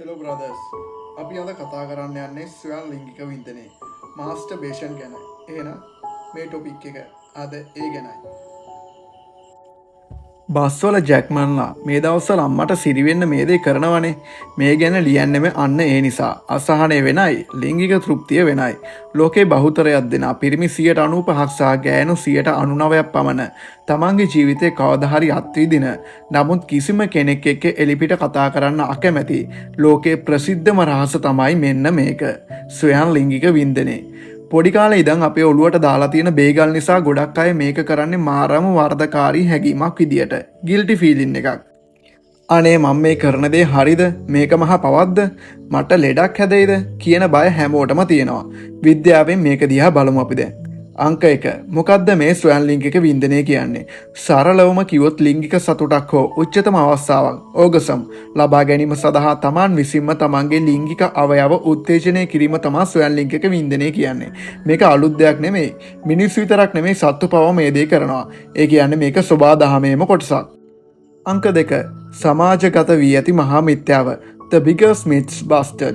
Hello brothers අපි අද කතා කරන්න යන්නේ ස්වයං ලිංගික වින්දනය මාස්ටර්බේෂන් ගැන. එහෙනම් මේ ටොපික් එක අද ඒ ගැනයි. බස්වල ජැක්මන්ලා මේ දවස්වල අම්මට සිරිවෙන්න මේ දේ කරනවනේ. මේ ගැන ලියන්නෙම අන්න ඒ නිසා. අසහනය වෙනයි, ලිංගික තෘප්තිය වෙනයි. ලෝකේ බහුතරයක් දෙනා පිරිමි 95% සහ ගෑනු 99% පමණ තමන්ගේ ජීවිතේ කවදා හරි අත්විඳින නමුත් කිසිම කෙනෙක් එක්ක එලිපිට කතා කරන්න අකමැති ලෝකේ ප්‍රසිද්ධම රහස තමයි මෙන්න මේක. ස්වයං ලිංගික වින්දනය. පොඩි කාලේ ඉඳන් අපේ ඔළුවට දාලා තියෙන බේගල් නිසා ගොඩක් අය මේක කරන්නේ මාරම වර්ධකාරී හැඟීමක් විදියට. ගිල්ටි ෆීලින් එකක්. අනේ මම මේ කරන දේ හරිද? මේක මහා පවද්ද? මට ලෙඩක් හැදෙයිද කියන බය හැමෝටම තියෙනවා. විද්‍යාවෙන් මේක දිහා බලමු අපි දැන්. අංක 1. මොකද්ද මේ ස්වයං ලිංගික වින්දනය කියන්නේ? සරලවම කිව්වොත් ලිංගික සතුටක් හෝ උච්චතම අවස්ථාවක් ඕගසම් ලබා ගැනීම සඳහා තමන් විසින්ම තමන්ගේ ලිංගික අවයව උත්තේජනය කිරීම තමයි ස්වයං ලිංගික වින්දනය කියන්නේ. මේක අලුත් දෙයක් නෙමෙයි. මිනිස්සු විතරක් නෙමෙයි සත්තු පව මේ දේ කරනවා. ඒ කියන්නේ මේක සබා දහමේම කොටසක්. අංක 2. සමාජගත වී ඇති මහා මිත්‍යාව. The biggest myths busted.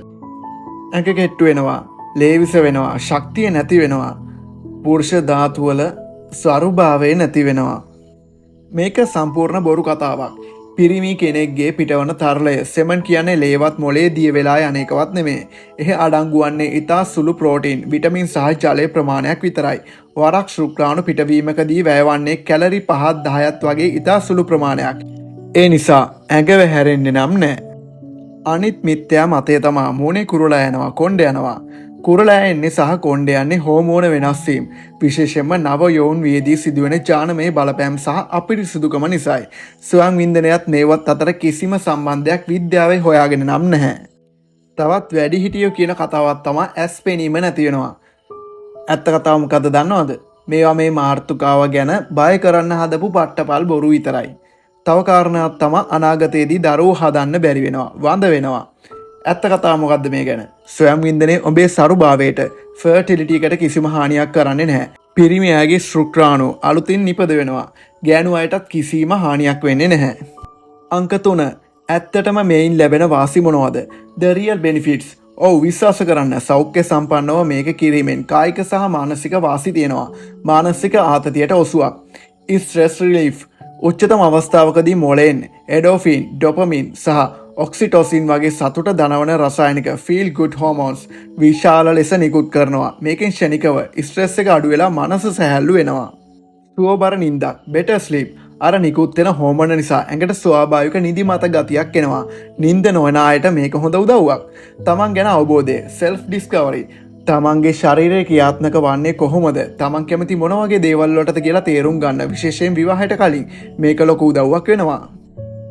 ඇඟ කෙට්ටු වෙනවා, ලේවිස වෙනවා, ශක්තිය නැති වෙනවා. පුරුෂ ධාතුවල ස්වරුභාවය නැති වෙනවා. මේක සම්පූර්ණ බොරු කතාවක්. පිරිමි කෙනෙක්ගේ පිටවන තරලය සෙමන් කියන්නේ ලේවත් මොලේ දිය වෙලා යන එකවත් නෙමෙයි. එහි අඩංගු වන්නේ ඉතා සුළු ප්‍රෝටීන්, විටමින් සහ ජලයේ ප්‍රමාණයක් විතරයි. වරක් ශුක්‍රාණු පිටවීමකදී වැයවන්නේ කැලරි 5-10ක් වගේ ඉතා සුළු ප්‍රමාණයක්. ඒ නිසා ඇඟ වැහැරෙන්නේ නම් නැහැ. අනිත් මිත්‍යා මතය තමයි මොනේ කුරුලා යනවා, කොණ්ඩ යනවා. කුරලා එන්නේ සහ කොණ්ඩ යන්නේ හෝමෝන වෙනස් වීම. විශේෂයෙන්ම නව යෝන් වියේදී සිදුවෙන ජානමය බලපෑම් සහ අපිරිසුදුකම නිසායි. ස්වයං වින්දනයත් මේවත් අතර කිසිම සම්බන්ධයක් විද්‍යාවේ හොයාගෙන නම් නැහැ. තවත් වැඩිහිටියෝ කියන කතාවක් තමයි ඇස් පෙනීම නැති වෙනවා. ඇත්ත කතාව මොකද්ද දන්නවද? මේවා මේ මාර්තුකාව ගැන බය කරන්න හදපු පට්ටපල් බොරු විතරයි. තව කාරණාවක් තමයි අනාගතයේදී දරුවෝ හදන්න බැරි වෙනවා, වඳ වෙනවා. ඇත්ත කතාව මොකද්ද මේ ගැන? ස්වයං වින්දනයේ ඔබේ සරුභාවයට ෆර්ටිලිටි එකට කිසිම හානියක් කරන්නේ නැහැ. පිරිමි අයගේ ශුක්‍රාණු අලුතින් නිපද වෙනවා. ගෑනු අයටත් කිසිම හානියක් වෙන්නේ නැහැ. අංක 3. ඇත්තටම මේයින් ලැබෙන වාසි මොනවද? The real benefits. ඔව් විශ්වාස කරන්න, සෞඛ්‍ය සම්පන්නව මේක කිරීමෙන් කායික සහ මානසික වාසි තියෙනවා. මානසික ආතතියට ඔසුවක්. stress relief. උච්චතම අවස්ථාවකදී මොලෙන් එඩෝෆින්, ඩොපමින් සහ ඔක්සිටොසින් වගේ සතුට දනවන රසායනික ෆීල් ගුඩ් හෝමෝන්ස් විශාල ලෙස නිකුත් කරනවා. මේකෙන් ෂණිකව ස්ට්‍රෙස් එක අඩු වෙලා මනස සැහැල්ලු වෙනවා. සුවබර නිින්දක්, better sleep. අර නිකුත් වෙන හෝමෝන නිසා ඇඟට ස්වාභාවික නිදිමත ගතියක් එනවා. නිින්ද නොවන අයට මේක හොඳ උදව්වක්. තමන් ගැන අවබෝධය, self discovery. තමන්ගේ ශරීරය ක්‍රියාත්මක වන්නේ කොහොමද? තමන් කැමති මොන වගේ දේවල් වලටද කියලා තේරුම් ගන්න විශේෂයෙන් විවාහයට කලින් මේක ලොකු උදව්වක් වෙනවා.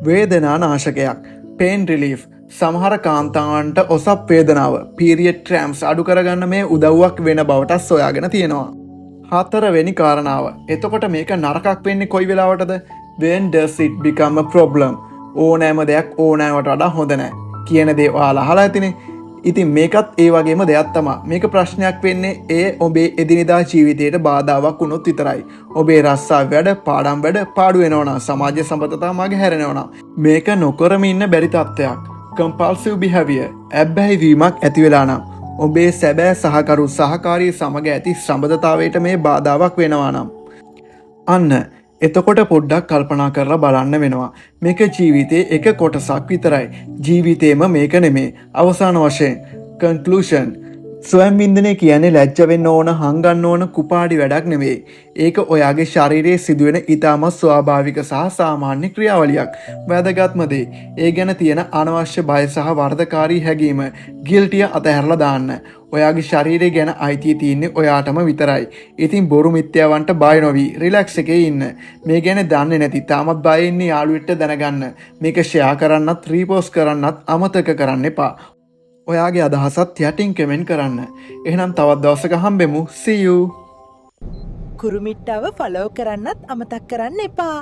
වේදනා නාශකයක්. pain relief. සමහර කාන්තාවන්ට ඔසප් වේදනාව, period cramps අඩු කරගන්න මේ උදව්වක් වෙන බවට සොයාගෙන තියෙනවා. 4 වෙනි කාරණාව. එතකොට මේක නරකක් වෙන්නේ කොයි වෙලාවටද? when does it become a problem? ඕනෑම දෙයක් ඕනෑමට වඩා හොඳ නැහැ කියන දේ ඔයාලා අහලා ඇතිනේ. ඉතින් මේකත් ඒ වගේම දෙයක් තමයි. මේක ප්‍රශ්නයක් වෙන්නේ ඒ ඔබේ එදිනෙදා ජීවිතයට බාධාවක් වුණොත් විතරයි. ඔබේ රස්සාව වැඩ, පාඩම් වැඩ පාඩු වෙනවා නම්, සමාජ සම්බන්ධතා මගේ හැරෙනවා නම් මේක නොකරම ඉන්න බැරි තත්ත්වයක්. compulsive behavior. ඇබ්බැහි වීමක් ඇති වෙලා නම්, ඔබේ සැබෑ සහකරු සහකාරී සමග ඇති සම්බන්ධතාවයට මේ බාධාවක් වෙනවා නම් අන්න එතකොට පොඩ්ඩක් කල්පනා කරලා බලන්න වෙනවා. මේක ජීවිතේ එක කොටසක් විතරයි. ජීවිතේම මේක නෙමේ. අවසාන වශයෙන් conclusion. ස්වයං වින්දනය කියන්නේ ලැජ්ජ වෙන්න ඕන, හංගන්න ඕන කුපාඩි වැඩක් නෙවෙයි. ඒක ඔයාගේ ශරීරයේ සිදුවෙන ඊටම ස්වාභාවික සහ සාමාන්‍ය ක්‍රියාවලියක්. වැදගත්ම දේ ඒ ගැන තියෙන අනවශ්‍ය බය සහ වර්ධකාරී හැඟීම ගිල්ටිය අතහැරලා දාන්න. ඔයාගේ ශරීරය ගැන අයිතිය තියෙන්නේ ඔයාටම විතරයි. ඉතින් බොරු මිත්‍යාවන්ට බය නොවි රිලැක්ස් එකේ ඉන්න. මේ ගැන දන්නේ නැති තාමත් බය ඉන්නේ යාළුවෙක්ට දැනගන්න. මේක ෂෙයා කරන්නත්, රීපෝස්ට් කරන්නත් අමතක කරන්න එපා. ඔයාගේ අදහසත් යටින් කමෙන්ට් කරන්න. එහෙනම් තවත් දවසක හම්බෙමු. See you. කුරුමිට්ටාව ෆලෝ කරන්නත් අමතක් කරන්න එපා.